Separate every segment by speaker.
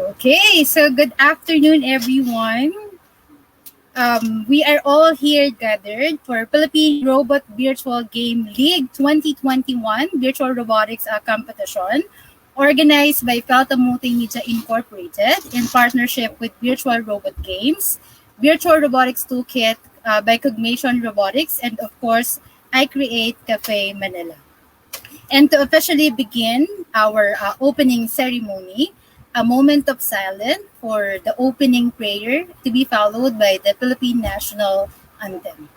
Speaker 1: Okay, so good afternoon, everyone. We are all here gathered for Philippine Robot Virtual Game League 2021 Virtual Robotics Competition, organized by Felta Multimedia Incorporated in partnership with Virtual Robot Games, Virtual Robotics Toolkit by Cognition Robotics, and of course, I Create Cafe Manila. And to officially begin our opening ceremony, a moment of silence for the opening prayer to be followed by the Philippine National Anthem.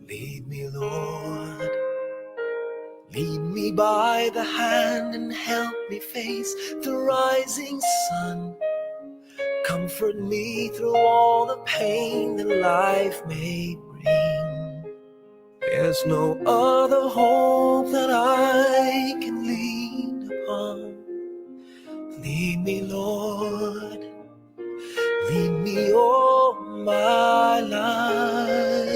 Speaker 2: Lead me, Lord, lead me by the hand and help me face the rising sun. Comfort me through all the pain that life may bring. There's no other hope that I can lean upon. Lead me, Lord, lead me all my life.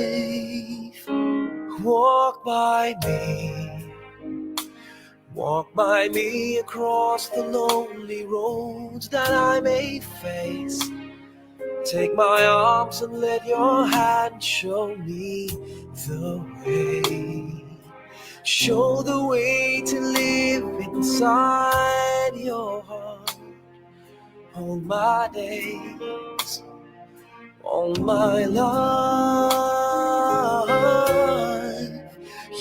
Speaker 2: Walk by me across the lonely roads that I may face. Take my arms and let your hand show me the way. Show the way to live inside your heart. All my days, all my life,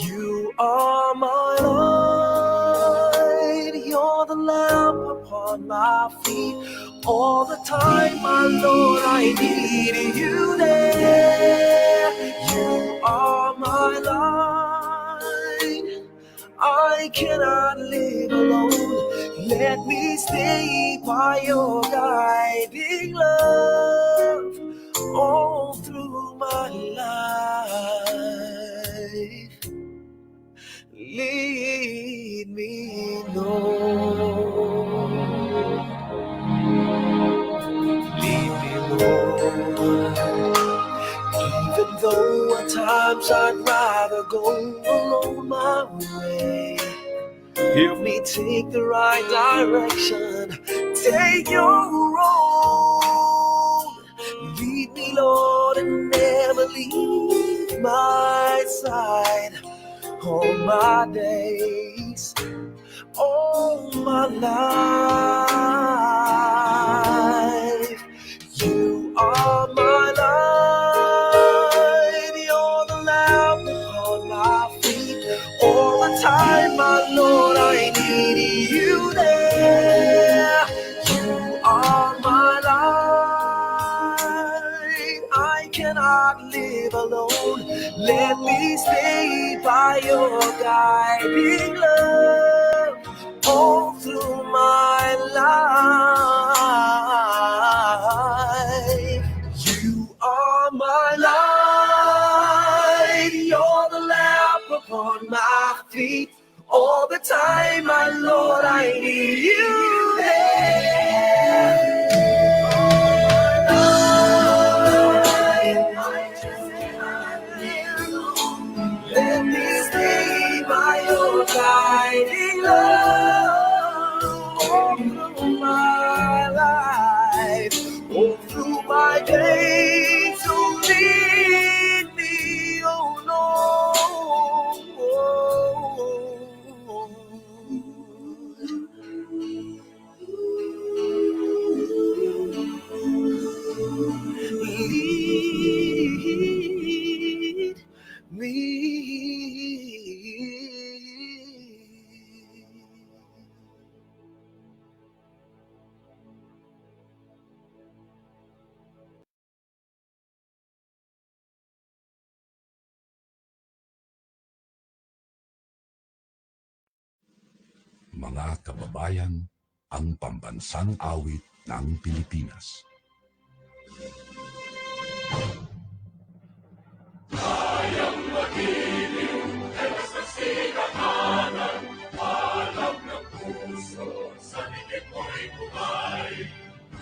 Speaker 2: you are my light. You're the lamp upon my feet. All the time, my Lord, I need you there. You are my light. I cannot live alone. Let me stay by your guiding love all through my life. Lead me, Lord. Lead me, Lord. Even though at times I'd rather go alone my way. Help me take the right direction. Take your road. Lead me, Lord, and never leave my side. All my days, all my life, you are my light. You're the lamp upon my feet. All the time, my Lord, I need you there. You are my light. I cannot live alone. Let me stay by your guiding love all through my life. You are my light. You're the lamp upon my feet. All the time, my Lord, I need you there. Let me stay by your guiding love all through my life, all through my days. So lead me, oh Lord.
Speaker 3: mga kababayan, ang pambansang awit ng Pilipinas. Kayang magiliw, ay basta sigahanan, alam ng puso, sa likid mo'y bumay.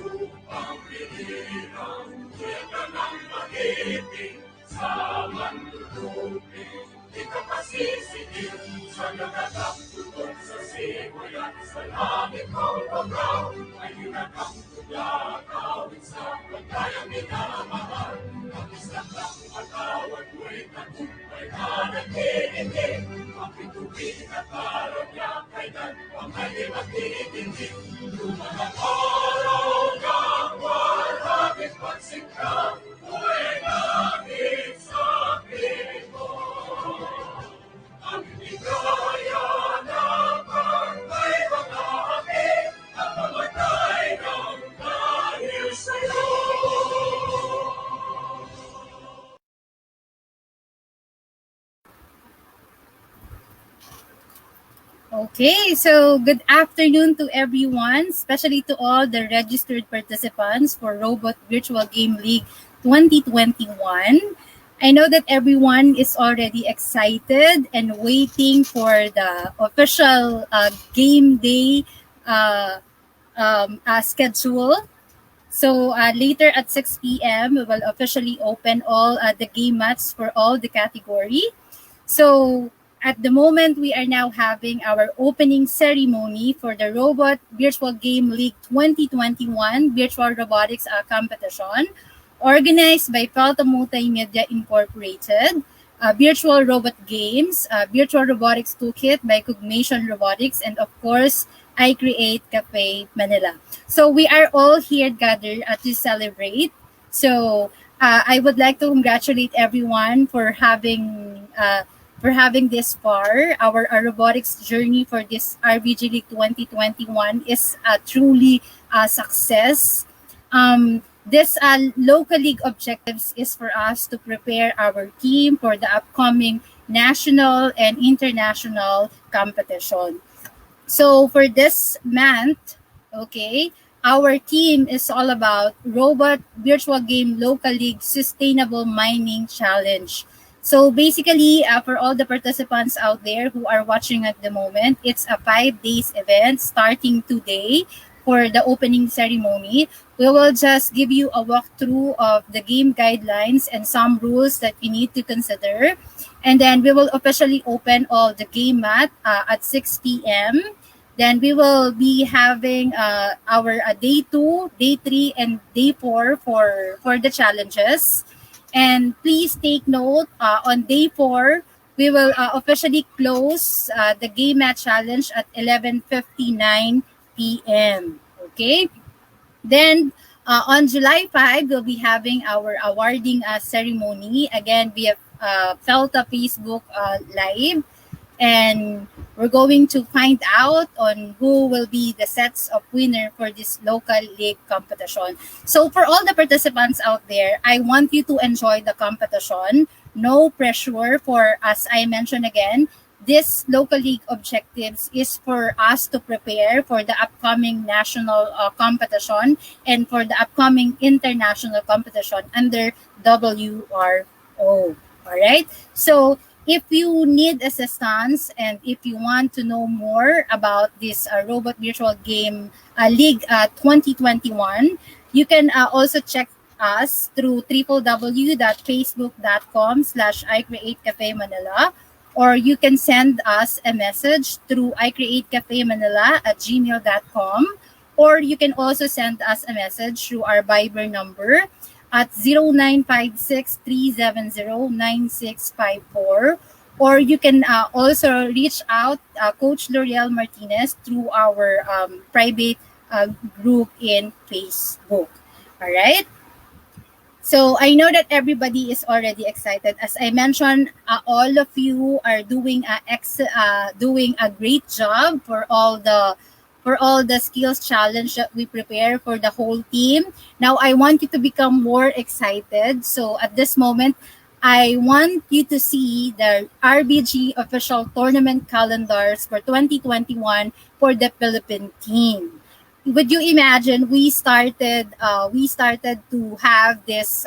Speaker 3: Lupang binirang, tuyan ka ng magiting, sa manlulupin, di ka pasisigil, sa nagatak tugon sa simoy at sa langit kong pagaw, ay hinagang tumakawin sa pagkayang minamahal. Ang isang lang matawad mo'y tagumpay na nagtitindig, ang pituwin at araw niya kailan pang ay magtitindig. Lumanang araw ng warhabit pagsikap, mo'y langit sa pito. Ang higaya na pagkay mga hapit, ang mamatay ng dahil sa'yo.
Speaker 1: Okay, so good afternoon to everyone, especially to all the registered participants for Robot Virtual Game League 2021. I know that everyone is already excited and waiting for the official game day schedule. So later at 6 p.m., we will officially open all the game mats for all the category. So at the moment, we are now having our opening ceremony for the Robot Virtual Game League 2021 Virtual Robotics Competition, organized by Pelta Multimedia Incorporated, Virtual Robot Games, Virtual Robotics Toolkit by Cognition Robotics, and of course, I Create Cafe Manila. So we are all here gathered to celebrate. So I would like to congratulate everyone for having this far. Our robotics journey for this RVG League 2021 is truly a success. This local league objectives is for us to prepare our team for the upcoming national and international competition. So for this month, okay, our team is all about Robot Virtual Game Local League Sustainable Mining Challenge. So basically, for all the participants out there who are watching at the moment, it's a 5 days event starting today for the opening ceremony. We will just give you a walkthrough of the game guidelines and some rules that you need to consider. And then we will officially open all the game mat at 6 p.m. Then we will be having our day 2, day 3, and day 4 for the challenges. And please take note, on day 4, we will officially close the game mat challenge at 11:59 p.m. Okay? Then on July 5, we'll be having our awarding ceremony. Again, via Felta Facebook Live. And we're going to find out on who will be the sets of winner for this local league competition. So for all the participants out there, I want you to enjoy the competition. No pressure for, as I mentioned again, this local league objectives is for us to prepare for the upcoming national competition and for the upcoming international competition under WRO. All right? So if you need assistance and if you want to know more about this Robot Virtual Game League 2021, you can also check us through www.facebook.com/iCreateCafeManila, or you can send us a message through iCreateCafeManila@gmail.com, or you can also send us a message through our Viber number at 0956-370-9654, or you can also reach out Coach L'Oreal Martinez through our private group in Facebook. All right. So I know that everybody is already excited. As I mentioned, all of you are doing a great job for all the skills challenge that we prepare for the whole team. Now I want you to become more excited. So at this moment, I want you to see the RVG official tournament calendars for 2021 for the Philippine team. Would you imagine we started to have this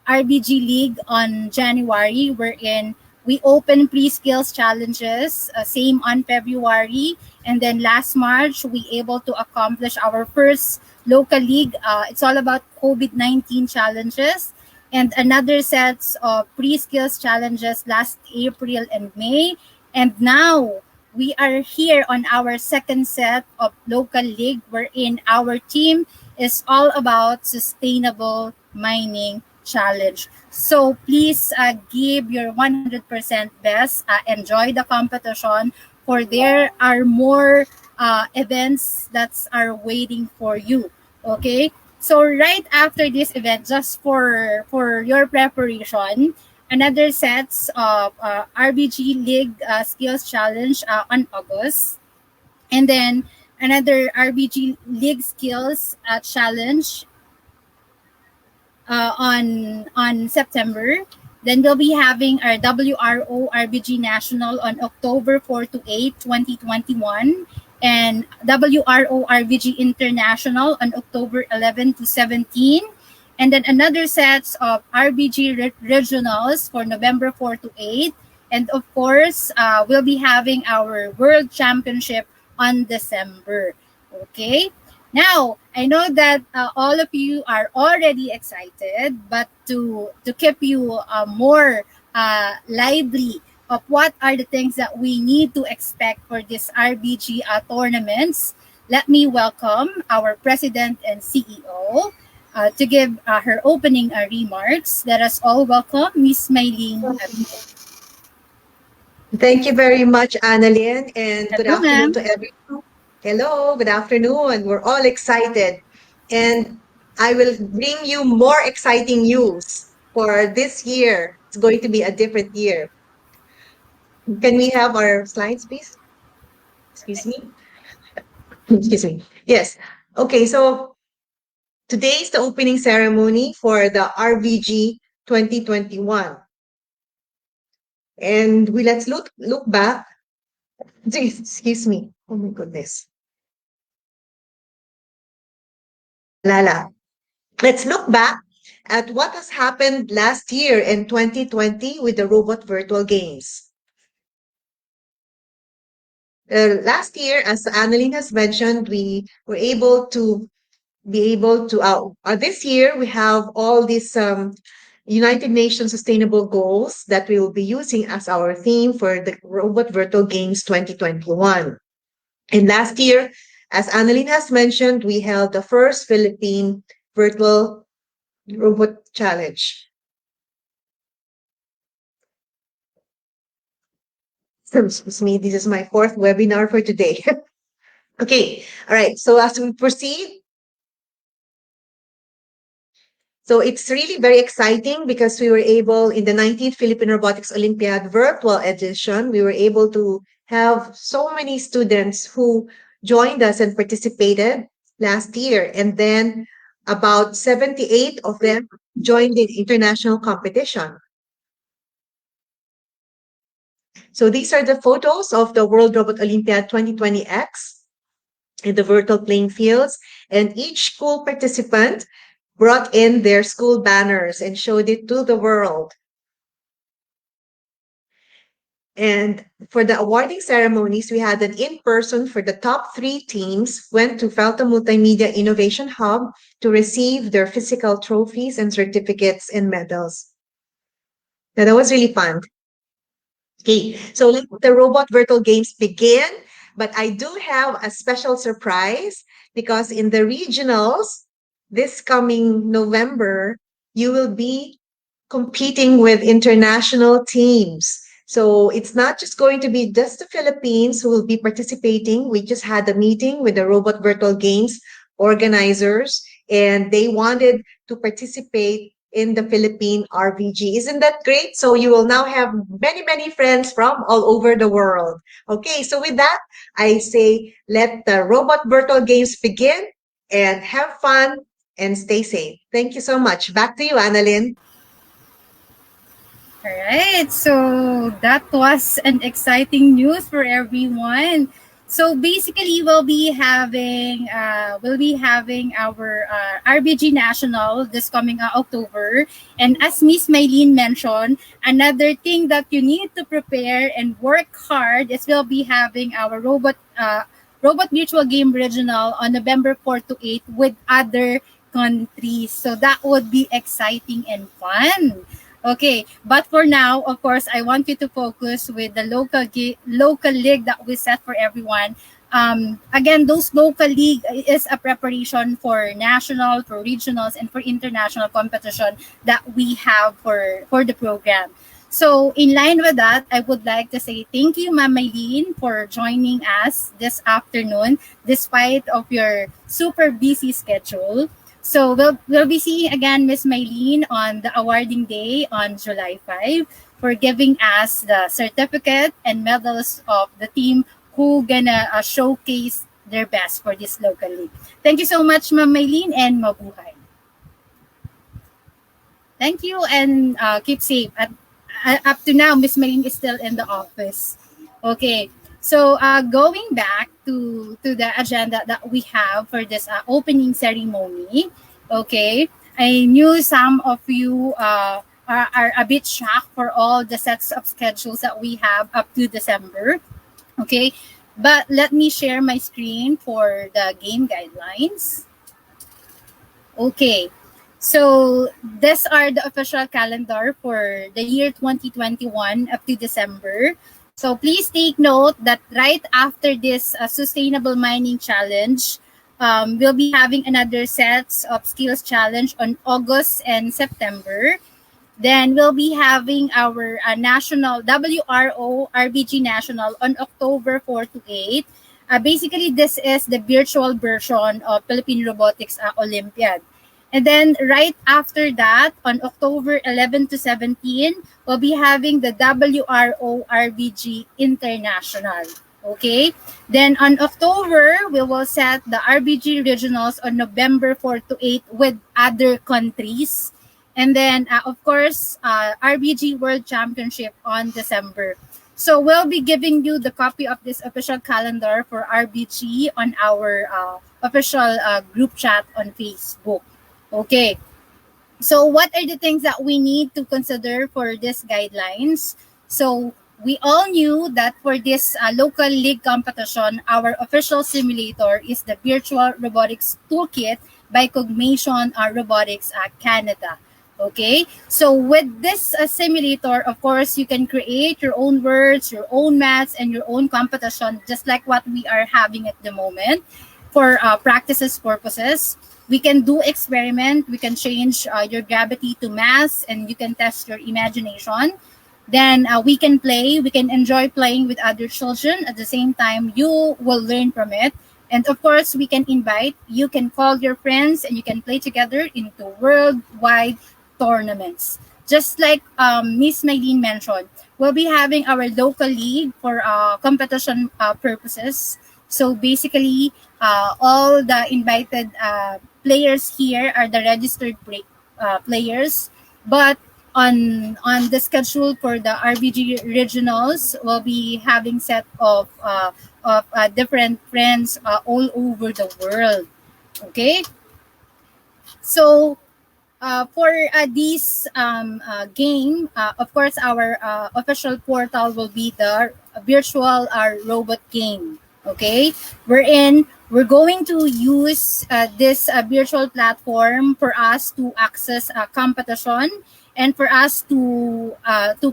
Speaker 1: RBG League on January, wherein we open pre-skills challenges, same on February, and then last March we able to accomplish our first local league. It's all about COVID-19 challenges, and another sets of pre-skills challenges last April and May, and now we are here on our second set of local league, wherein our team is all about sustainable mining challenge. So please give your 100% best. Enjoy the competition, for there are more events that are waiting for you. Okay. So right after this event, just for your preparation, another sets of RBG League Skills Challenge on August, and then another RBG League Skills Challenge on September. Then we'll be having our WRO RBG National on October 4 to 8, 2021, and WRO RBG International on October 11 to 17. And then another sets of RBG regionals for November 4 to 8. And of course, we'll be having our World Championship on December. Okay? Now, I know that all of you are already excited, but to keep you more lively of what are the things that we need to expect for this RBG tournaments, let me welcome our President and CEO to give her opening remarks. Let us all welcome Miss Maylene Abito.
Speaker 4: Thank you very much, Annalyn, and good
Speaker 1: Hello,
Speaker 4: afternoon
Speaker 1: ma'am.
Speaker 4: to everyone. Hello, good afternoon. We're all excited, and I will bring you more exciting news for this year. It's going to be a different year. Can we have our slides, please? Excuse me. Excuse me. Yes. Okay, so today is the opening ceremony for the RVG 2021. And let's look back. Excuse me. Oh my goodness. Lala. Let's look back at what has happened last year in 2020 with the robot virtual games. Last year, as Annalyn has mentioned, we were able to this year we have all these United Nations Sustainable Goals that we will be using as our theme for the Robot Virtual Games 2021. And last year, as Annalyn has mentioned, we held the first Philippine Virtual Robot Challenge. Excuse me, this is my fourth webinar for today. Okay, all right. So as we proceed, so it's really very exciting because we were able, in the 19th Philippine Robotics Olympiad virtual edition, we were able to have so many students who joined us and participated last year. And then about 78 of them joined in international competition. So these are the photos of the World Robot Olympiad 2020X in the virtual playing fields. And each school participant brought in their school banners and showed it to the world. And for the awarding ceremonies, we had an in-person for the top 3 teams went to Felta Multimedia Innovation Hub to receive their physical trophies and certificates and medals. Now, that was really fun. Okay, so let the robot virtual games begin. But I do have a special surprise because in the regionals this coming November, you will be competing with international teams. So it's not just going to be just the Philippines who will be participating. We just had a meeting with the Robot Virtual Games organizers, and they wanted to participate in the Philippine RVG. Isn't that great? So you will now have many, many friends from all over the world. Okay, so with that, I say let the Robot Virtual Games begin and have fun and stay safe. Thank you so much. Back to you, Annalyn.
Speaker 1: All right, so that was an exciting news for everyone. So basically, we'll be having our RBG National this coming October, and as Miss Maylene mentioned, another thing that you need to prepare and work hard is we'll be having our robot virtual game regional on November 4 to 8 with other countries. So that would be exciting and fun. Okay, but for now, of course, I want you to focus with the local league that we set for everyone. Again, those local league is a preparation for national, for regionals, and for international competition that we have for the program. So, in line with that, I would like to say thank you, Ma'am Maylene, for joining us this afternoon, despite of your super busy schedule. So we'll be seeing again Miss Maylene on the awarding day on July 5 for giving us the certificate and medals of the team who gonna showcase their best for this local league. Thank you so much, Ma'am Maylene, and mabuhay. Thank you, and keep safe. Up to now, Miss Maylene is still in the office. Okay, so going back to the agenda that we have for this opening ceremony. Okay, I knew some of you are a bit shocked for all the sets of schedules that we have up to December. Okay, but let me share my screen for the game guidelines. Okay, so these are the official calendar for the year 2021 up to December. So please take note that right after this sustainable mining challenge, we'll be having another sets of skills challenge on August and September. Then we'll be having our national WRO RVG National on October 4 to 8. Basically, this is the virtual version of Philippine Robotics Olympiad. And then right after that, on October 11 to 17, we'll be having the WRO RVG International. Okay? Then on October, we will set the RBG regionals on November 4 to 8 with other countries. And then, of course, RBG World Championship on December. So we'll be giving you the copy of this official calendar for RBG on our official group chat on Facebook. Okay. So what are the things that we need to consider for these guidelines? So we all knew that for this local league competition, our official simulator is the Virtual Robotics Toolkit by Cognition Robotics Canada. Okay, so with this simulator, of course, you can create your own words, your own maths, and your own competition, just like what we are having at the moment for practices purposes. We can do experiment. We can change your gravity to mass, and you can test your imagination. Then we can play. We can enjoy playing with other children. At the same time, you will learn from it. And of course, we can invite. You can call your friends, and you can play together into worldwide tournaments. Just like Miss Maylene mentioned, we'll be having our local league for competition purposes. So basically, all the invited players here are the registered players. But on the schedule for the RBG regionals, we'll be having set of different friends all over the world. Okay, so for this game, of course, our official portal will be the virtual robot game. Okay, we're going to use this virtual platform for us to access a competition and for us to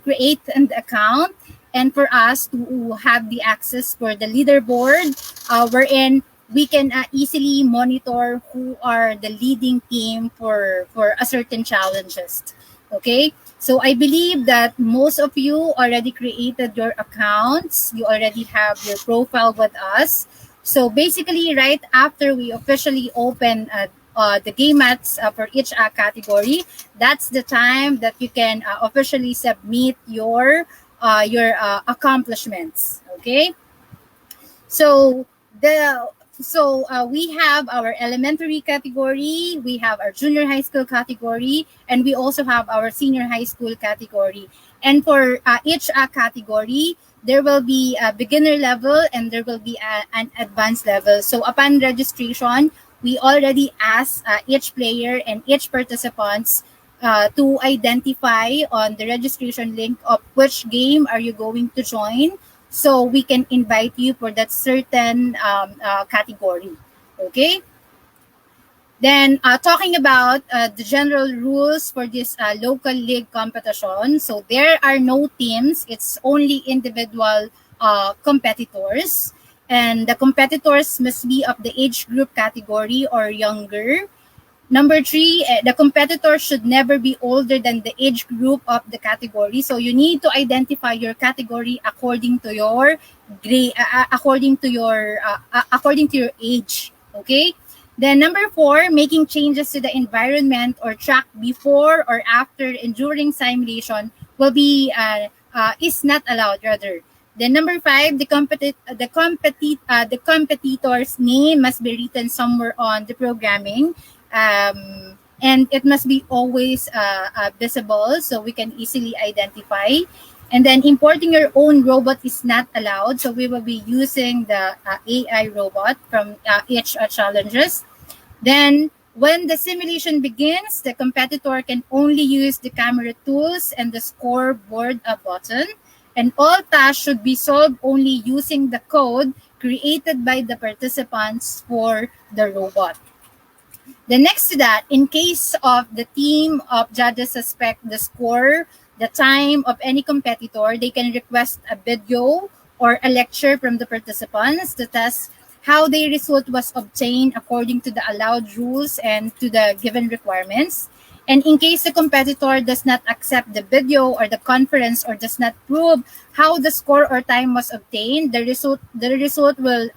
Speaker 1: create an account and for us to have the access for the leaderboard, wherein we can easily monitor who are the leading team for a certain challenges. Okay, so I believe that most of you already created your accounts. You already have your profile with us. So basically, right after we officially open the game mats for each category, that's the time that you can officially submit your accomplishments. Okay, so we have our elementary category, we have our junior high school category, and we also have our senior high school category. And for each category, there will be a beginner level and there will be an advanced level. So upon registration, we already ask each player and each participants to identify on the registration link of which game are you going to join, so we can invite you for that certain category. Okay. Then talking about the general rules for this local league competition. So there are no teams. It's only individual competitors. And the competitors must be of the age group category or younger. Number three, the competitor should never be older than the age group of the category. So you need to identify your category according to your grade, according to your age. Okay. Then number four, making changes to the environment or track before or after and during simulation will be is not allowed. Rather, then number five, the competitor's name must be written somewhere on the programming, and it must be always visible so we can easily identify. And then importing your own robot is not allowed. So we will be using the AI robot from each challenges. Then when the simulation begins, the competitor can only use the camera tools and the scoreboard button. And all tasks should be solved only using the code created by the participants for the robot. The next to that, in case of the team of judges suspect the score, the time of any competitor, they can request a video or a lecture from the participants to test how their result was obtained according to the allowed rules and to the given requirements. And in case the competitor does not accept the video or the conference or does not prove how the score or time was obtained, the result will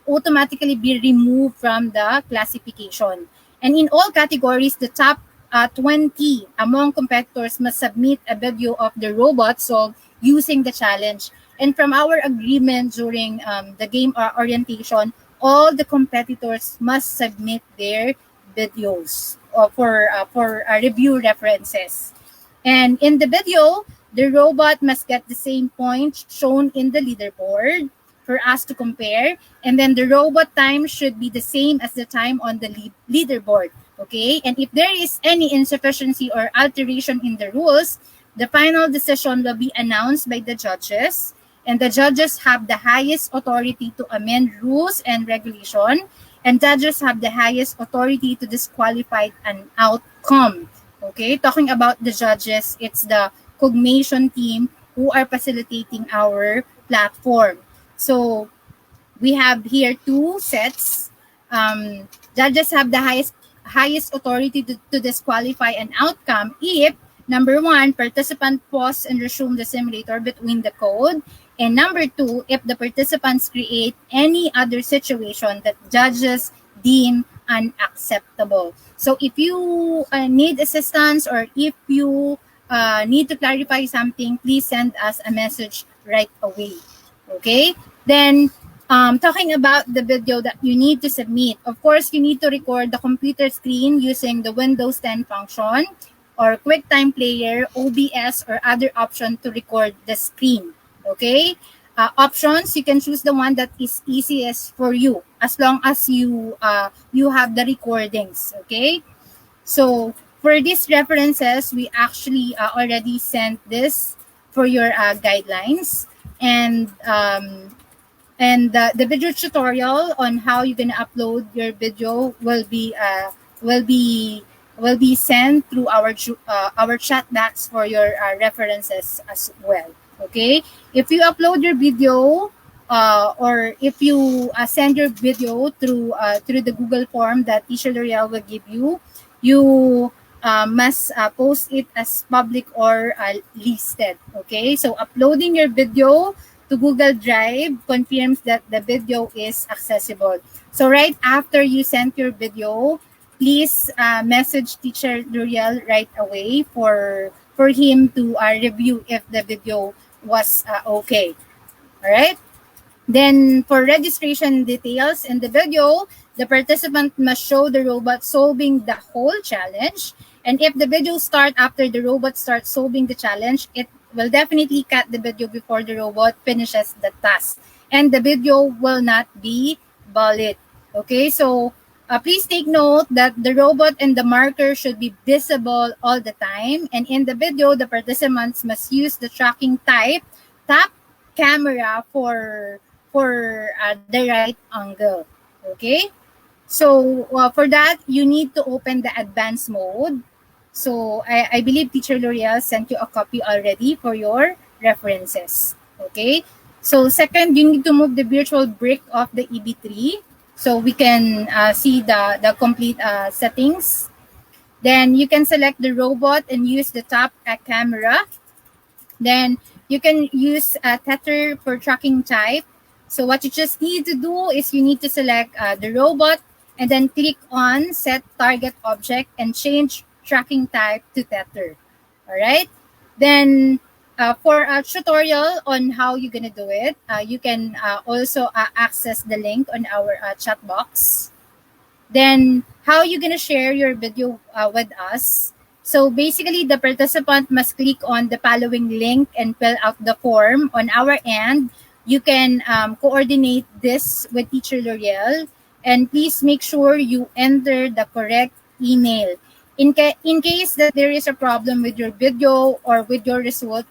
Speaker 1: automatically be removed from the classification. And in all categories, the top 20 among competitors must submit a video of the robot solved using the challenge. And from our agreement during the game orientation, all the competitors must submit their videos for review references. And in the video, the robot must get the same points shown in the leaderboard for us to compare. And then the robot time should be the same as the time on the leaderboard. Okay. And if there is any insufficiency or alteration in the rules, the final decision will be announced by the judges. And the judges have the highest authority to amend rules and regulation. And judges have the highest authority to disqualify an outcome. Okay, talking about the judges, it's the cognation team who are facilitating our platform. So we have here two sets. Judges have the highest authority to disqualify an outcome if number one, participant pause and resume the simulator between the code, and number two, if the participants create any other situation that judges deem unacceptable. So if you need assistance or if you need to clarify something, please send us a message right away. Okay? Then, talking about the video that you need to submit, of course, you need to record the computer screen using the Windows 10 function or QuickTime Player, OBS, or other option to record the screen. Okay? Options, you can choose the one that is easiest for you as long as you have the recordings. Okay? So for these references, we actually already sent this for your guidelines, and the video tutorial on how you're gonna upload your video will be sent through our chat box for your references as well. Okay, if you upload your video or if you send your video through the Google form that Teacher L'Oreal will give you, you must post it as public or listed. Okay, so uploading your video to Google Drive confirms that the video is accessible. So right after you send your video, please message Teacher L'Oreal right away for him to review if the video was okay. All right. Then for registration details in the video, the participant must show the robot solving the whole challenge. And if the video starts after the robot starts solving the challenge, it will definitely cut the video before the robot finishes the task. And the video will not be valid. Okay, so please take note that the robot and the marker should be visible all the time. And in the video, the participants must use the tracking type tap camera for the right angle. Okay, so for that, you need to open the advanced mode. So I believe Teacher L'Oreal sent you a copy already for your references. Okay. So second, you need to move the virtual brick of the EB3 so we can see the complete settings. Then you can select the robot and use the top camera. Then you can use Tether for tracking type. So what you just need to do is you need to select the robot and then click on set target object and change tracking type to Tether. All right. Then for a tutorial on how you're gonna do it, you can also access the link on our chat box. Then how you gonna share your video with us? So basically, the participant must click on the following link and fill out the form. On our end, you can coordinate this with Teacher L'Oreal, and please make sure you enter the correct email. In case that there is a problem with your video or with your result,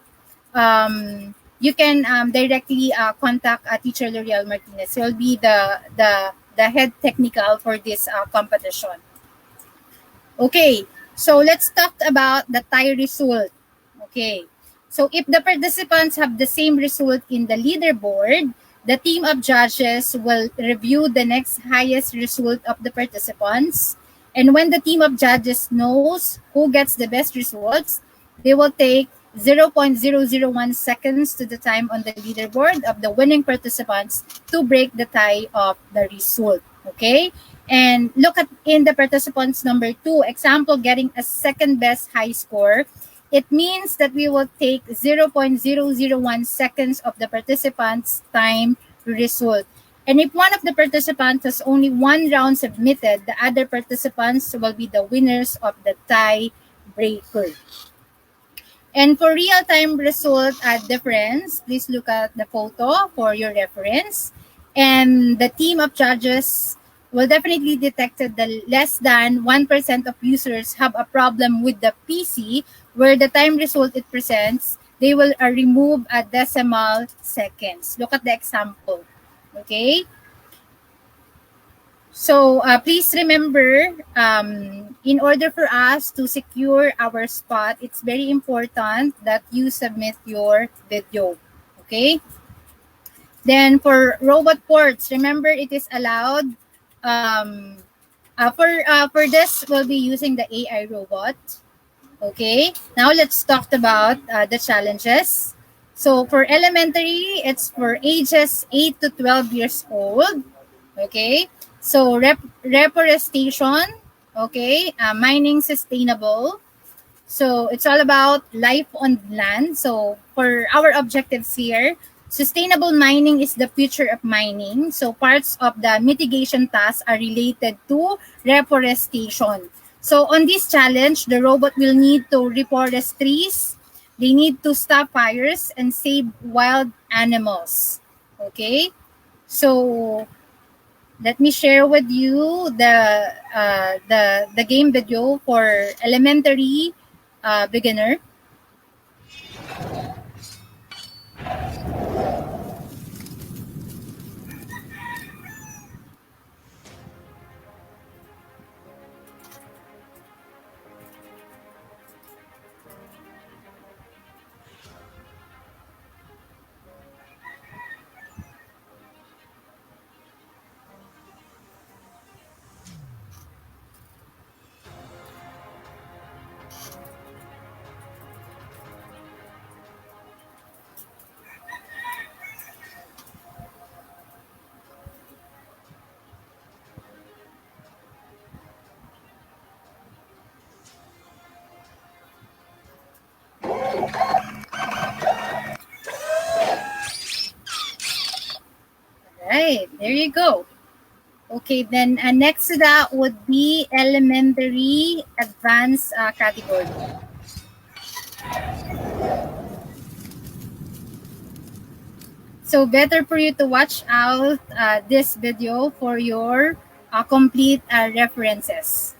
Speaker 1: you can directly contact Teacher L'Oreal Martinez. He'll be the head technical for this competition. Okay, so let's talk about the tie result. Okay, so if the participants have the same result in the leaderboard, the team of judges will review the next highest result of the participants. And when the team of judges knows who gets the best results, they will take 0.001 seconds to the time on the leaderboard of the winning participants to break the tie of the result. Okay? And look at in the participants number 2, example getting a second best high score. It means that we will take 0.001 seconds of the participants' time result. And if one of the participants has only one round submitted, the other participants will be the winners of the tie breaker. And for real-time result difference, please look at the photo for your reference. And the team of judges will definitely detect that less than 1% of users have a problem with the PC where the time result it presents, they will remove a decimal seconds. Look at the example. Okay? So please remember, in order for us to secure our spot, it's very important that you submit your video. Okay? Then for robot ports, remember it is allowed. For this, we'll be using the AI robot. Okay? Now let's talk about the challenges. So for elementary, it's for ages 8 to 12 years old. Okay? So reforestation, okay, mining sustainable. So it's all about life on land. So for our objectives here, sustainable mining is the future of mining. So parts of the mitigation tasks are related to reforestation. So on this challenge, the robot will need to reforest trees. They need to stop fires and save wild animals. Okay? So let me share with you the game video for elementary beginner. Right, there you go. Okay, then next to that would be elementary advanced category. So better for you to watch out this video for your complete references.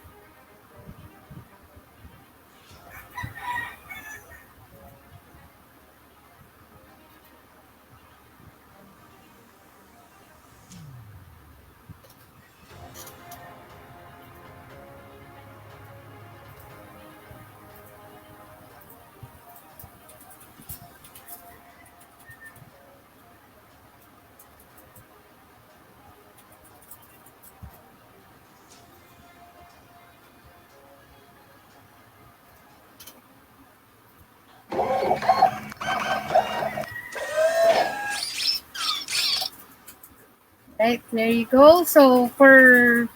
Speaker 1: Right, there you go. So for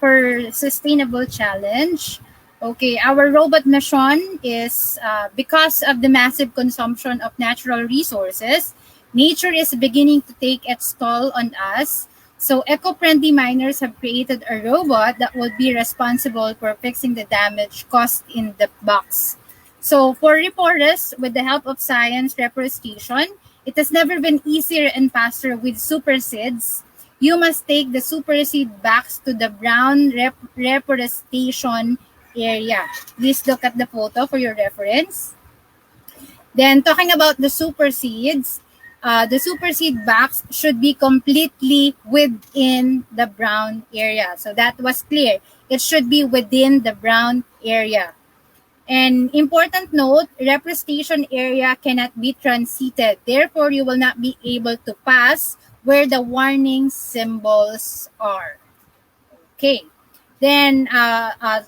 Speaker 1: sustainable challenge, okay, our robot mission is because of the massive consumption of natural resources, nature is beginning to take its toll on us. So eco-friendly miners have created a robot that will be responsible for fixing the damage caused in the box. So for reforest, with the help of science reforestation, it has never been easier and faster with super seeds. You must take the super seed box to the brown reforestation area. Please look at the photo for your reference. Then talking about the super seed box should be completely within the brown area. So that was clear. It should be within the brown area. An important note, representation area cannot be transited. Therefore, you will not be able to pass where the warning symbols are. Okay. Then,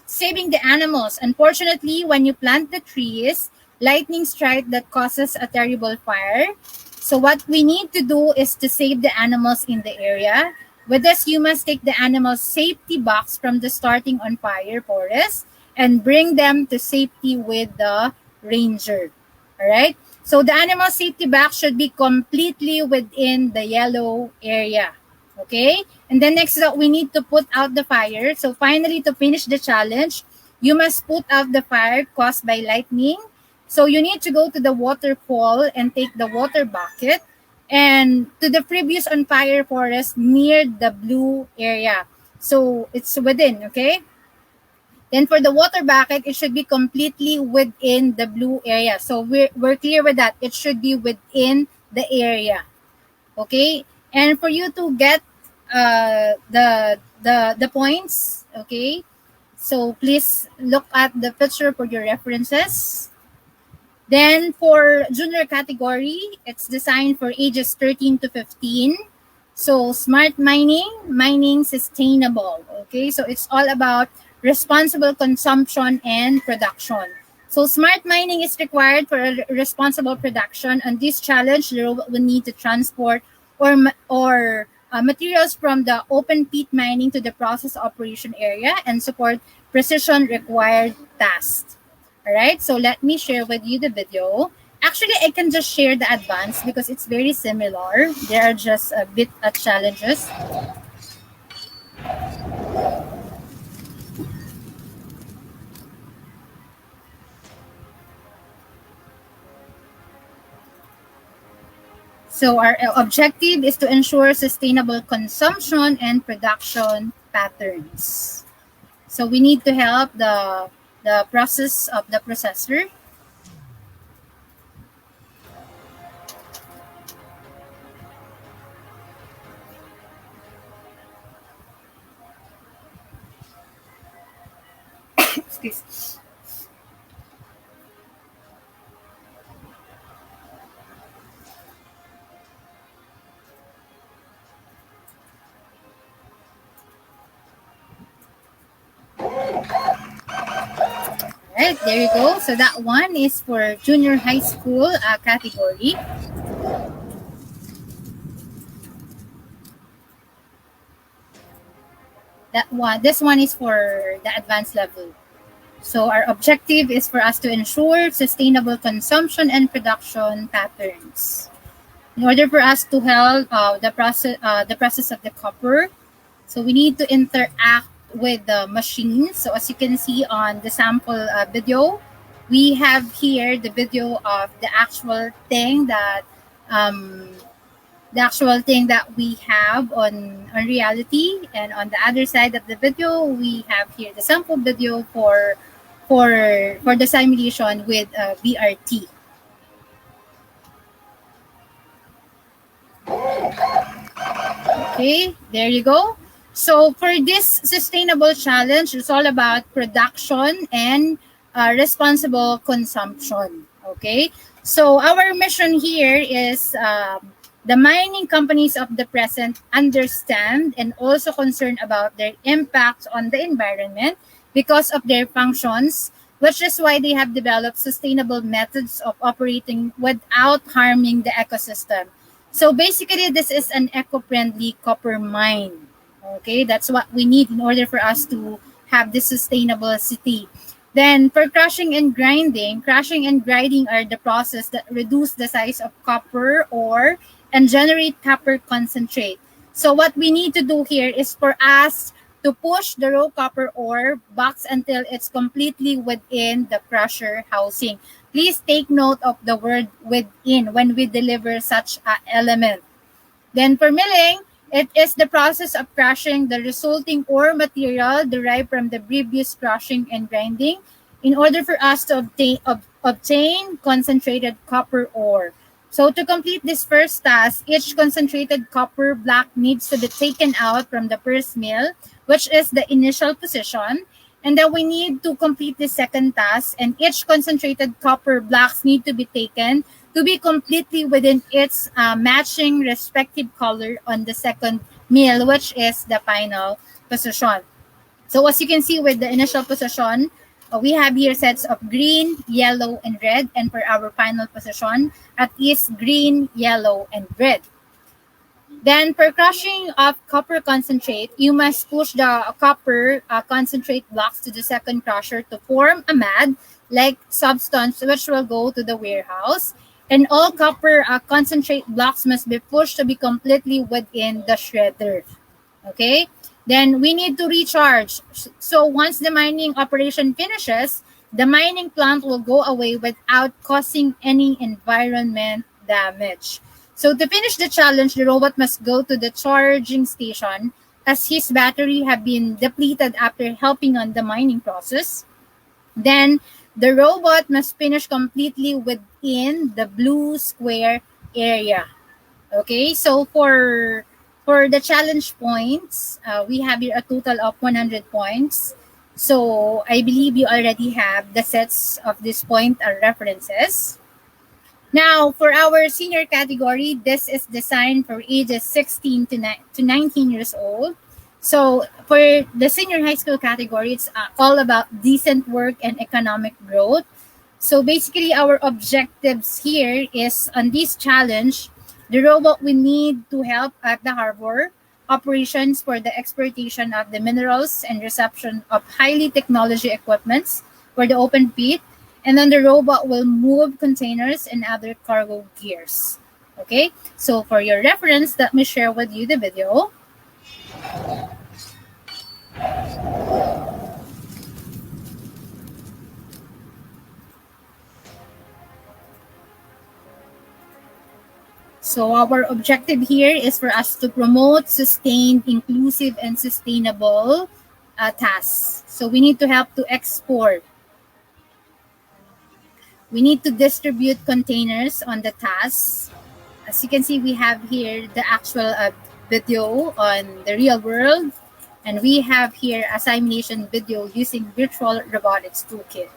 Speaker 1: saving the animals. Unfortunately, when you plant the trees, lightning strike that causes a terrible fire. So what we need to do is to save the animals in the area. With this, you must take the animals' safety box from the starting on fire forest and bring them to safety with the ranger. All right. So the animal safety box should be completely within the yellow area. Okay. And then next up, we need to put out the fire. So finally, to finish the challenge, you must put out the fire caused by lightning. So you need to go to the waterfall and take the water bucket and to the previous on fire forest near the blue area. So it's within, okay? Then for the water bucket, it should be completely within the blue area. So we're clear with that. It should be within the area. Okay? And for you to get the points, okay? So please look at the picture for your references. Then for junior category, it's designed for ages 13 to 15. So smart mining sustainable. Okay, so it's all about responsible consumption and production. So smart mining is required for a responsible production. And this challenge, the robot will need to transport or materials from the open pit mining to the process operation area and support precision required tasks. All right, so let me share with you the video. Actually, I can just share the advanced because it's very similar. There are just a bit of challenges. So our objective is to ensure sustainable consumption and production patterns. So we need to help the process of the processor. Excuse. Right, there you go. So that one is for junior high school category. This one is for the advanced level. So our objective is for us to ensure sustainable consumption and production patterns. In order for us to help the process of the copper, so we need to interact with the machines. So as you can see on the sample video, we have here the video of the actual thing um, the actual thing that we have on reality. And on the other side of the video, we have here the sample video for the simulation with BRT. Okay, there you go. So for this sustainable challenge, it's all about production and responsible consumption. Okay, so our mission here is the mining companies of the present understand and also concerned about their impact on the environment because of their functions, which is why they have developed sustainable methods of operating without harming the ecosystem. So basically, this is an eco-friendly copper mine. Okay, that's what we need in order for us to have this sustainable city. Then for crushing and grinding are the process that reduce the size of copper ore and generate copper concentrate. So what we need to do here is for us to push the raw copper ore box until it's completely within the crusher housing. Please take note of the word within when we deliver such an element. Then for milling, it is the process of crushing the resulting ore material derived from the previous crushing and grinding in order for us to obtain concentrated copper ore. So to complete this first task, each concentrated copper block needs to be taken out from the first mill, which is the initial position. And then we need to complete the second task, and each concentrated copper blocks need to be taken to be completely within its matching respective color on the second mill, which is the final position. So as you can see with the initial position, we have here sets of green, yellow, and red. And for our final position, at least green, yellow, and red. Then for crushing of copper concentrate, you must push the copper concentrate blocks to the second crusher to form a mad-like substance which will go to the warehouse. And all copper concentrate blocks must be pushed to be completely within the shredder. Okay? Then we need to recharge. So once the mining operation finishes, the mining plant will go away without causing any environment damage. So to finish the challenge, the robot must go to the charging station as his battery have been depleted after helping on the mining process. Then the robot must finish completely within the blue square area. Okay, so for the challenge points, we have here a total of 100 points. So I believe you already have the sets of this point references. Now, for our senior category, this is designed for ages 16 to 19 years old. So for the senior high school category, it's all about decent work and economic growth. So basically, our objectives here is on this challenge, the robot will need to help at the harbor operations for the exploitation of the minerals and reception of highly technology equipments for the open pit. And then the robot will move containers and other cargo gears. Okay, so for your reference, let me share with you the video. So our objective here is for us to promote sustained, inclusive, and sustainable tasks. So we need to help to export. We need to distribute containers on the tasks. As you can see, we have here the actual video on the real world. And we have here a simulation video using virtual robotics toolkit.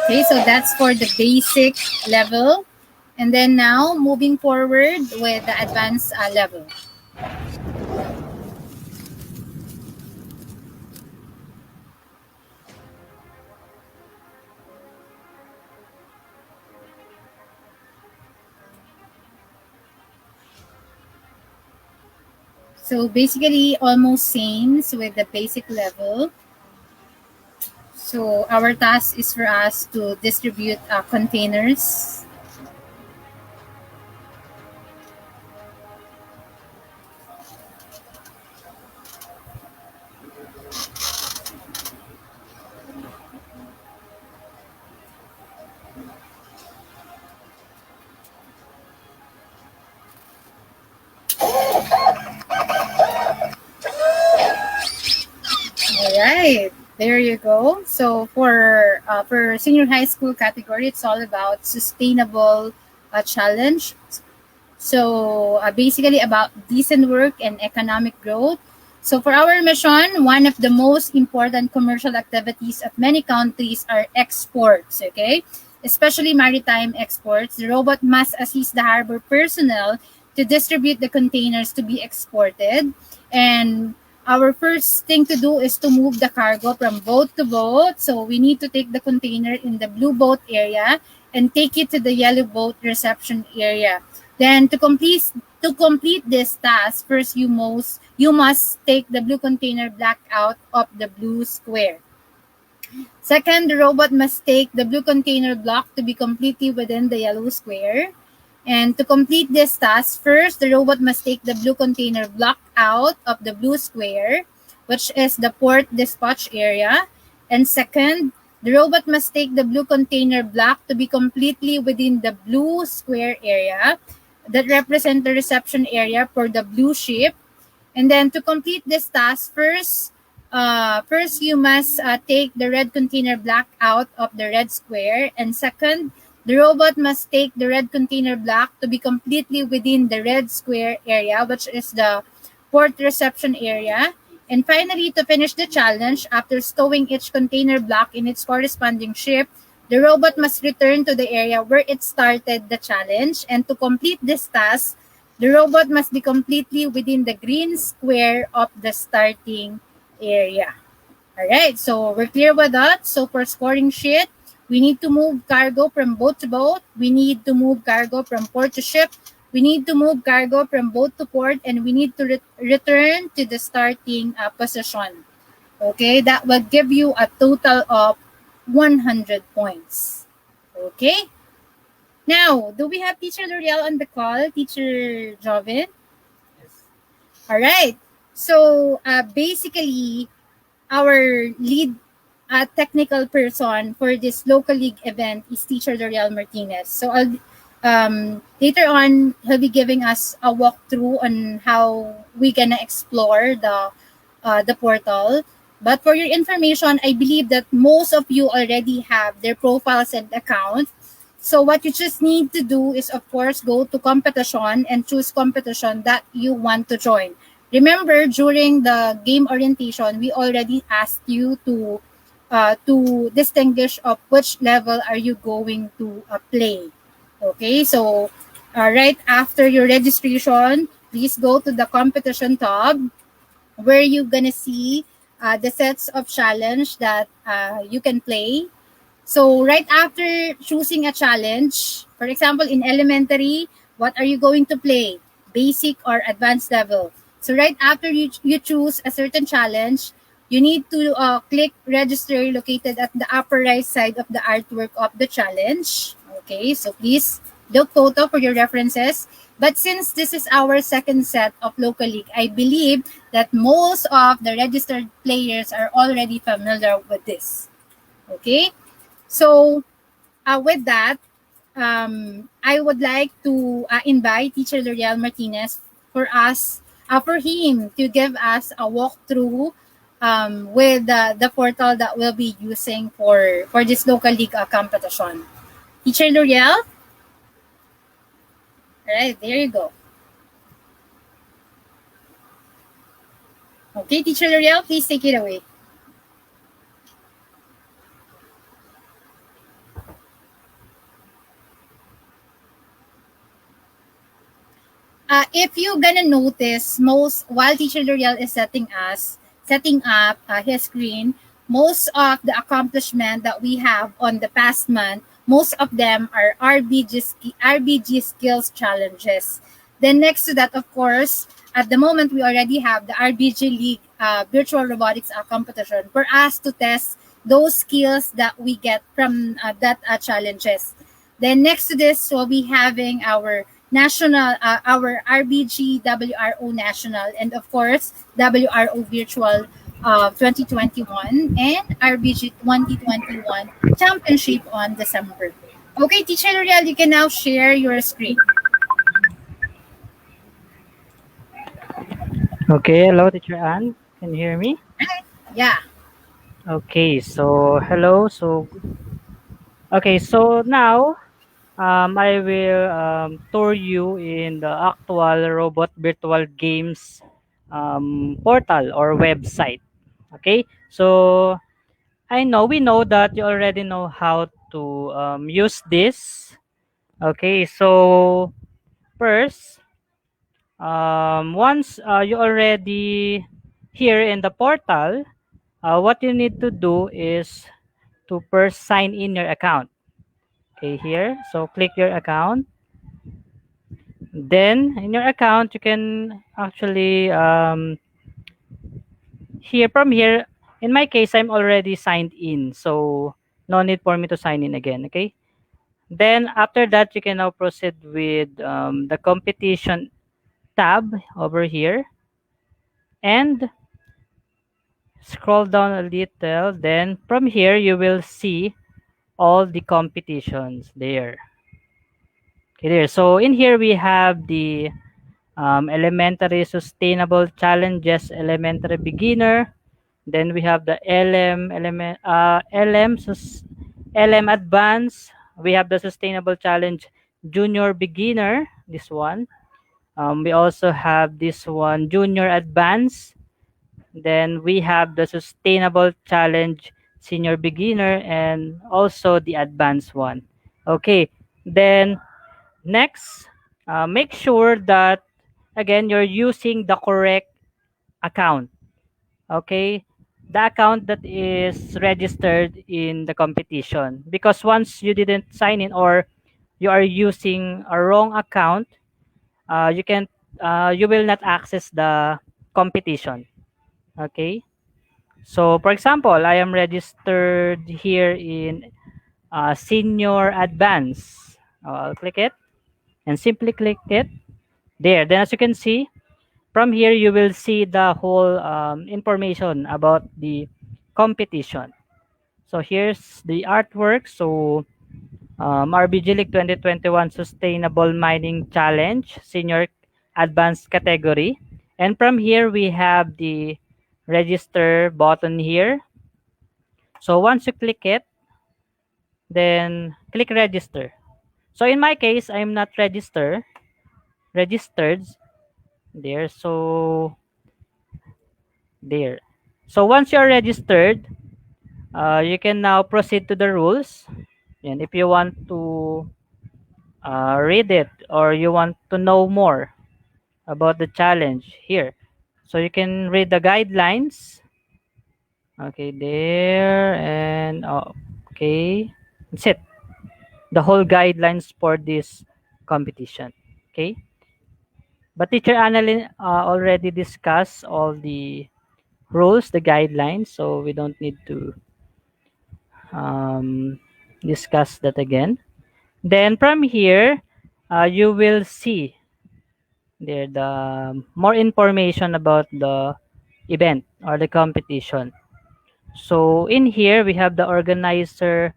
Speaker 1: Okay, so that's for the basic level. And then now moving forward with the advanced level. So basically almost same with the basic level. So our task is for us to distribute containers. All right, there you go. So for senior high school category, it's all about sustainable challenge. So basically about decent work and economic growth. So for our mission, one of the most important commercial activities of many countries are exports, okay? Especially maritime exports. The robot must assist the harbor personnel to distribute the containers to be exported. And our first thing to do is to move the cargo from boat to boat. So we need to take the container in the blue boat area and take it to the yellow boat reception area. Then to complete this task, first you must take the blue container block out of the blue square. Second, the robot must take the blue container block to be completely within the yellow square. And to complete this task, first the robot must take the blue container block out of the blue square, which is the port dispatch area. And second, the robot must take the blue container block to be completely within the blue square area that represent the reception area for the blue ship. And then to complete this task, first you must take the red container block out of the red square. And second, the robot must take the red container block to be completely within the red square area, which is the port reception area. And finally, to finish the challenge, after stowing each container block in its corresponding ship, the robot must return to the area where it started the challenge. And to complete this task, the robot must be completely within the green square of the starting area. All right, so we're clear with that. So for scoring sheet, we need to move cargo from boat to boat. We need to move cargo from port to ship. We need to move cargo from boat to port, and we need to return to the starting position. Okay, that will give you a total of 100 points. Okay, now do we have Teacher L'Oreal on the call? Teacher Joven? All right. So basically, our lead technical person for this local league event is Teacher L'Oreal Martinez. So later on, he'll be giving us a walkthrough on how we gonna explore the portal. But for your information, I believe that most of you already have their profiles and accounts. So what you just need to do is, of course, go to competition and choose competition that you want to join. Remember, during the game orientation, we already asked you to distinguish of which level are you going to play. Okay, so right after your registration, please go to the competition tab where you're gonna see the sets of challenge that you can play. So right after choosing a challenge, for example, in elementary, what are you going to play? Basic or advanced level? So right after you choose a certain challenge, you need to click register located at the upper right side of the artwork of the challenge. Okay, so please look photo for your references. But since this is our second set of local league, I believe that most of the registered players are already familiar with this. Okay, so with that, I would like to invite Teacher L'Oreal Martinez for him to give us a walkthrough with the portal that we'll be using for this local league competition. Teacher L'Oreal? All right, there you go. Okay, Teacher L'Oreal, please take it away. If you're gonna notice, most while Teacher L'Oreal is setting up his screen, most of the accomplishment that we have on the past month, most of them are RBG skills challenges. Then next to that, of course, at the moment we already have the RBG League virtual robotics competition for us to test those skills that we get from that challenges. Then next to this, we'll be having our our RBG WRO national, and of course WRO virtual 2021 and RBG 2021 championship on December. Okay, Teacher L'Oreal, you can now share your screen.
Speaker 5: Okay, hello, Teacher Ann. Can you hear me?
Speaker 1: Yeah.
Speaker 5: Okay, so hello. So now I will tour you in the actual robot virtual games portal or website. Okay, so we know that you already know how to use this. Okay, so first, once you already here in the portal, what you need to do is to first sign in your account. Okay, here. So click your account. Then in your account, you can actually here from here. In my case, I'm already signed in, so no need for me to sign in again. Okay. Then after that, you can now proceed with the competition tab over here and scroll down a little. Then from here, you will see all the competitions there. Okay, there. So in here we have the elementary sustainable challenges, elementary beginner. Then we have the LM advanced. We have the sustainable challenge junior beginner. This one. We also have this one junior advanced. Then we have the sustainable challenge senior beginner and also the advanced one. Okay. Then next, make sure that again you're using the correct account. Okay, the account that is registered in the competition. Because once you didn't sign in or you are using a wrong account, you can you will not access the competition. Okay. So for example, I am registered here in senior advance. I'll click it and simply click it there. Then as you can see, from here you will see the whole information about the competition. So here's the artwork. So RBG League 2021 Sustainable Mining Challenge Senior Advanced Category. And from here we have the register button here. So once you click it, then click register. So in my case, I'm not registered there. So there. So once you're registered, you can now proceed to the rules. And if you want to read it or you want to know more about the challenge here, so you can read the guidelines. Okay, there and okay, that's it. The whole guidelines for this competition. Okay, but teacher Annalyn already discussed all the rules, the guidelines, so we don't need to um, discuss that again. Then from here, you will see there the more information about the event or the competition. So in here we have the organizer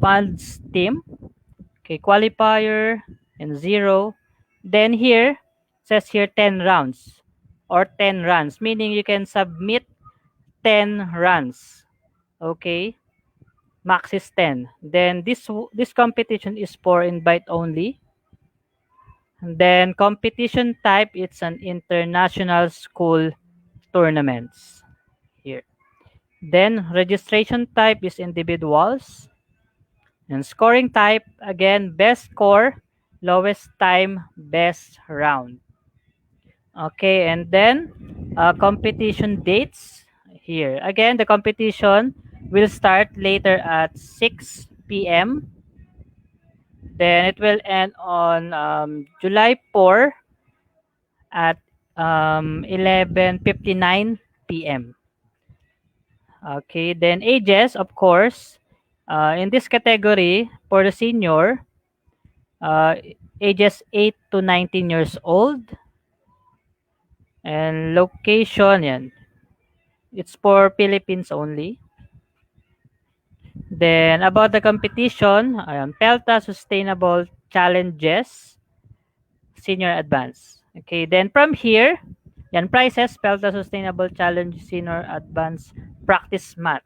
Speaker 5: funds team, okay, qualifier and zero. Then here says here 10 rounds or 10 runs, meaning you can submit 10 runs. Okay, max is 10. Then this competition is for invite only. And then competition type, it's an international school tournaments here. Then registration type is individuals. And scoring type, again, best score, lowest time, best round. Okay, and then competition dates here. Again, the competition will start later at 6 p.m. Then it will end on July 4 at 11:59 p.m. Okay, then ages, of course, in this category for the senior, uh, ages 8 to 19 years old. And location, yan. It's for Philippines only. Then about the competition, ayan, Pelta Sustainable Challenges Senior Advance. Okay, then from here, yan prizes, Pelta Sustainable Challenge Senior Advance practice math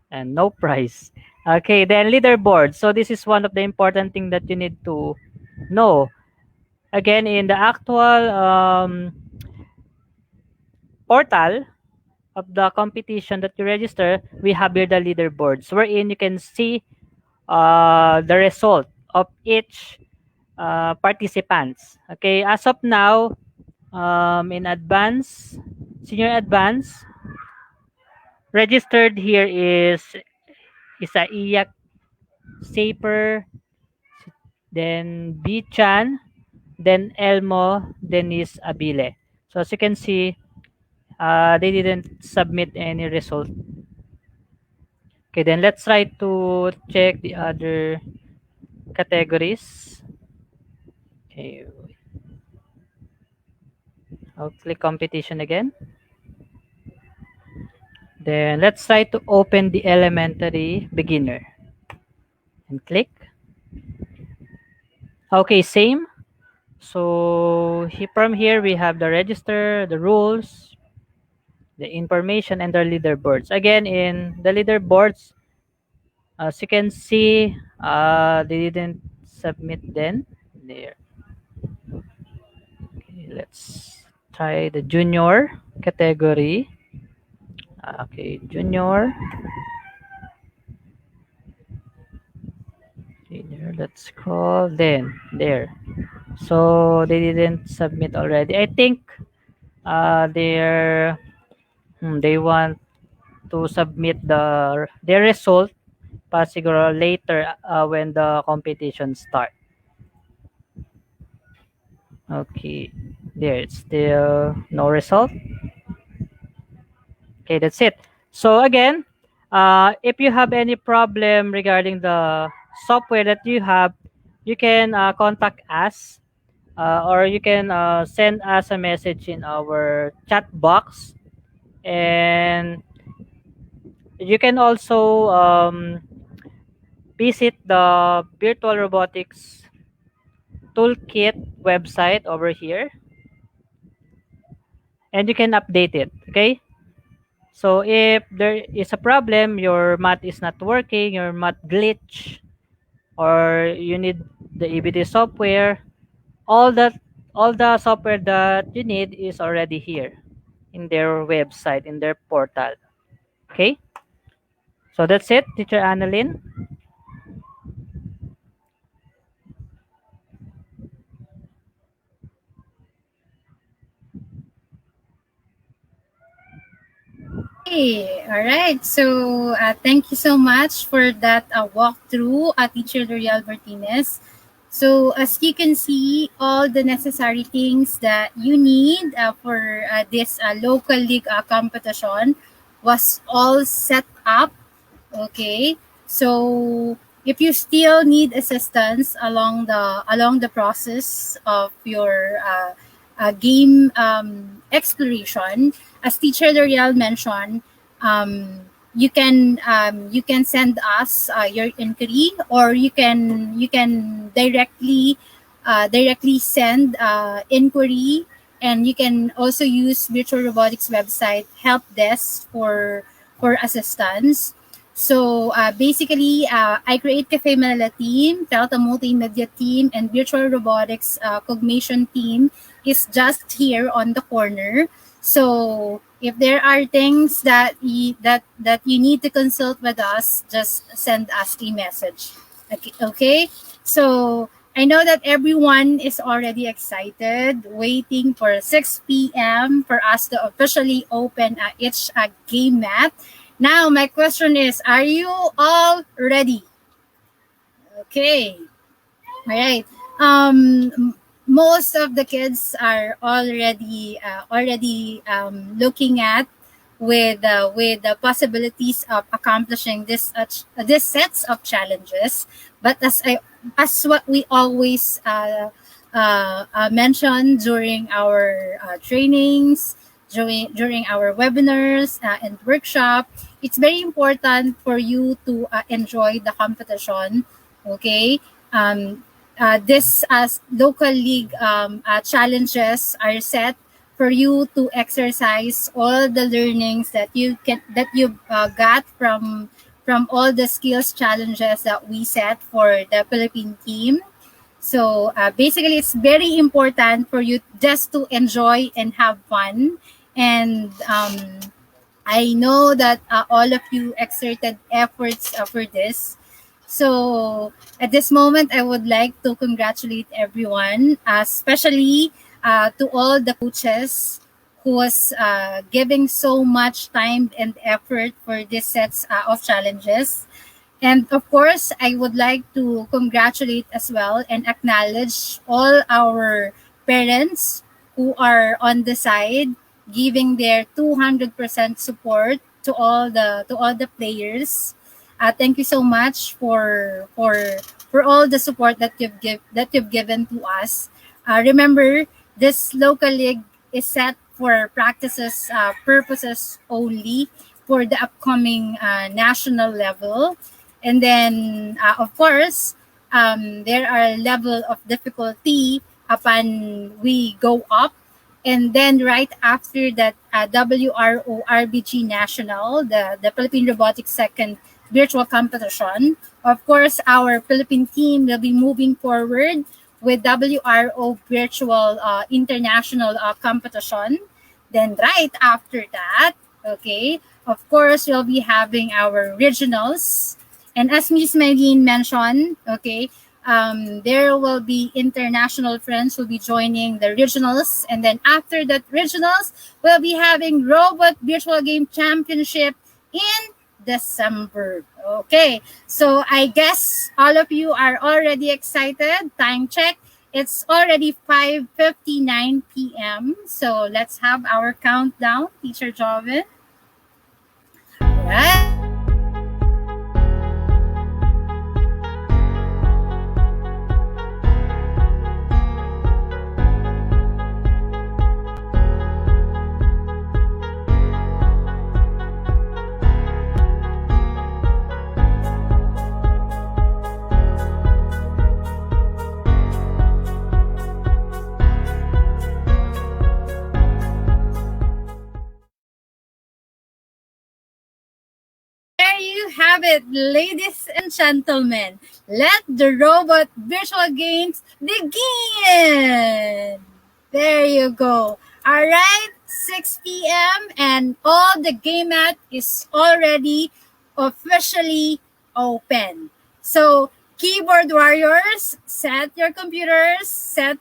Speaker 5: and no prize. Okay, then leaderboard. So this is one of the important thing that you need to know. Again, in the actual portal of the competition that you register, we have here the leaderboards wherein you can see the result of each participants. Okay, as of now, in advance, senior advance, registered here is Isaiah Saper, then B-Chan, then Elmo, then is Abile. So as you can see, they didn't submit any result. Okay, then let's try to check the other categories. Okay, I'll click competition again. Then let's try to open the elementary beginner and click. Okay, same. So from here we have the register, the rules, the information, and the leaderboards. Again, in the leaderboards, as you can see, they didn't submit then. There. Okay, let's try the junior category. Okay, junior. Junior, let's scroll. Then, there. So, they didn't submit already. I think they're they want to submit their result siguro later when the competition start. Okay, there it's still no result. Okay, that's it. So again, if you have any problem regarding the software that you have, you can contact us or you can send us a message in our chat box, and you can also visit the virtual robotics toolkit website over here, and you can update it. Okay, so if there is a problem, your math is not working, your math glitch, or you need the EBT software, all that all the software that you need is already here in their website, in their portal. Okay, so that's it, teacher Annalyn.
Speaker 1: Okay, all right. So thank you so much for that walkthrough, Teacher L'Oreal Martinez. So as you can see, all the necessary things that you need for this local league competition was all set up. Okay, so if you still need assistance along the process of your game exploration, as Teacher L'Oreal mentioned, you can send us your inquiry, or you can directly send inquiry, and you can also use Virtual Robotics website help desk for assistance. So basically, I create Cafe Manila team, Delta Multimedia team, and Virtual Robotics Cognition team is just here on the corner. So if there are things that you need to consult with us, just send us a message. Okay? So I know that everyone is already excited, waiting for 6 p.m. for us to officially open each game mat. Now, my question is, are you all ready? Okay. All right. Most of the kids are already looking at with the possibilities of accomplishing this sets of challenges. But as what we always mention during our trainings, during our webinars and workshop, it's very important for you to enjoy the competition. Okay, this as local league challenges are set for you to exercise all the learnings that you got from all the skills challenges that we set for the Philippine team. So basically, it's very important for you just to enjoy and have fun. And I know that all of you exerted efforts for this. So at this moment, I would like to congratulate everyone, especially to all the coaches who was giving so much time and effort for these sets of challenges. And of course, I would like to congratulate as well and acknowledge all our parents who are on the side giving their 200% support to all the players. Thank you so much for all the support that you've given to us. Remember, this local league is set for practices purposes only for the upcoming national level. And then, of course, there are level of difficulty upon we go up. And then right after that, WRO RVG National, the Philippine Robotics Second Virtual Competition, of course, our Philippine team will be moving forward with WRO Virtual International Competition. Then right after that, okay, of course, we'll be having our regionals. And as Ms. Medine mentioned, okay, there will be international friends will be joining the regionals. And then after that regionals, we'll be having Robot Virtual Game Championship in December. Okay, so I guess all of you are already excited. Time check. It's already 5:59 p.m. So let's have our countdown, Teacher Joven. All right. There you have it, ladies and gentlemen. Let the robot virtual games begin. There you go. All right, 6 p.m. and all the game mat is already officially open. So, keyboard warriors, set your computers, set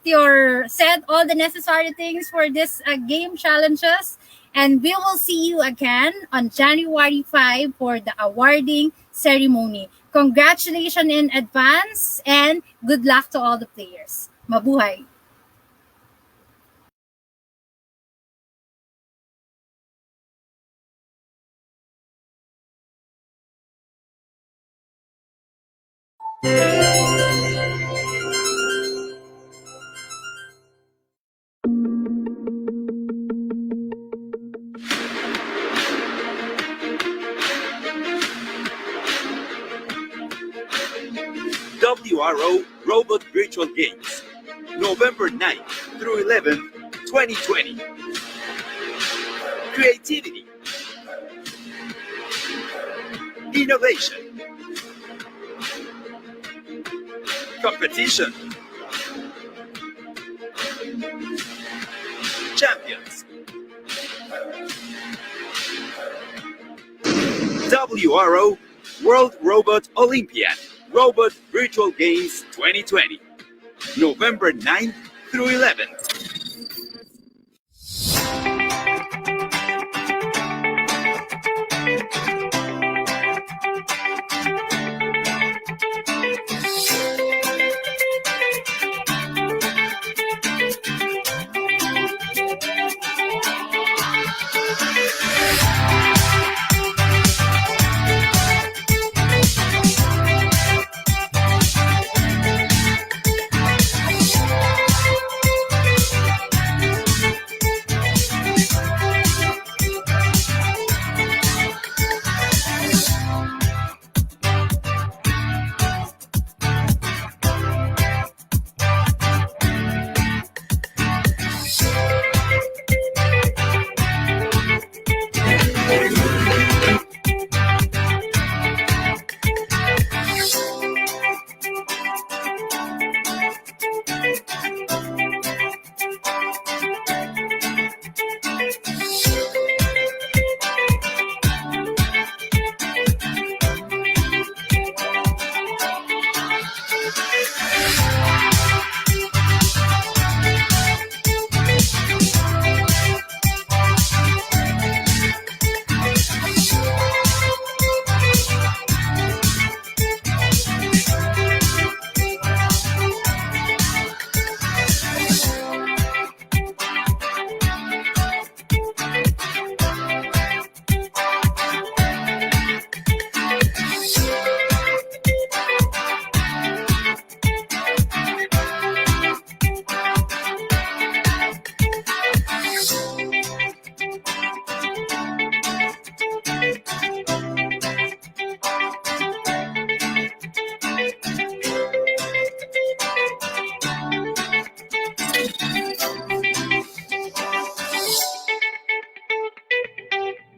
Speaker 1: all the necessary things for this game challenges, and we will see you again on January 5 for the awarding ceremony. Congratulations in advance and good luck to all the players. Mabuhay!
Speaker 6: WRO Robot Virtual Games, November 9th through 11th, 2020. Creativity, innovation, competition, champions. WRO World Robot Olympiad Robot Virtual Games 2020, November 9th through 11th.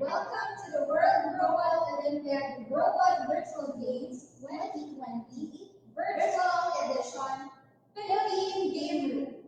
Speaker 7: Welcome to the World Robot Olympiad Robot Virtual Games 2020 Virtual Edition Philippine Game Room.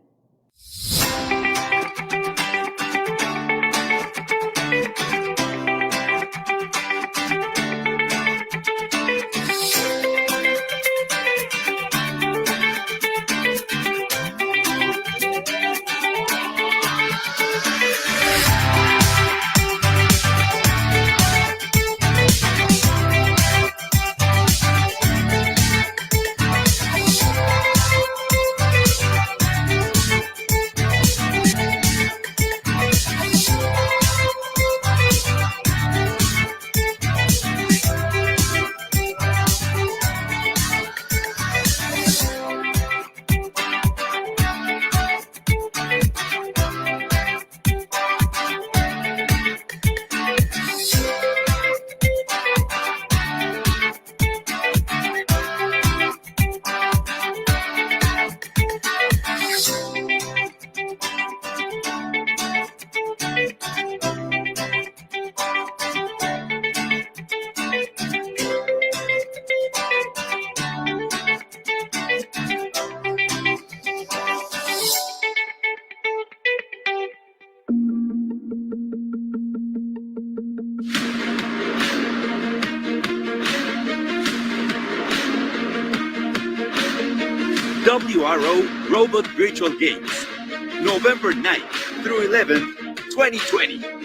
Speaker 6: WRO Robot Virtual Games, November 9th through 11th, 2020.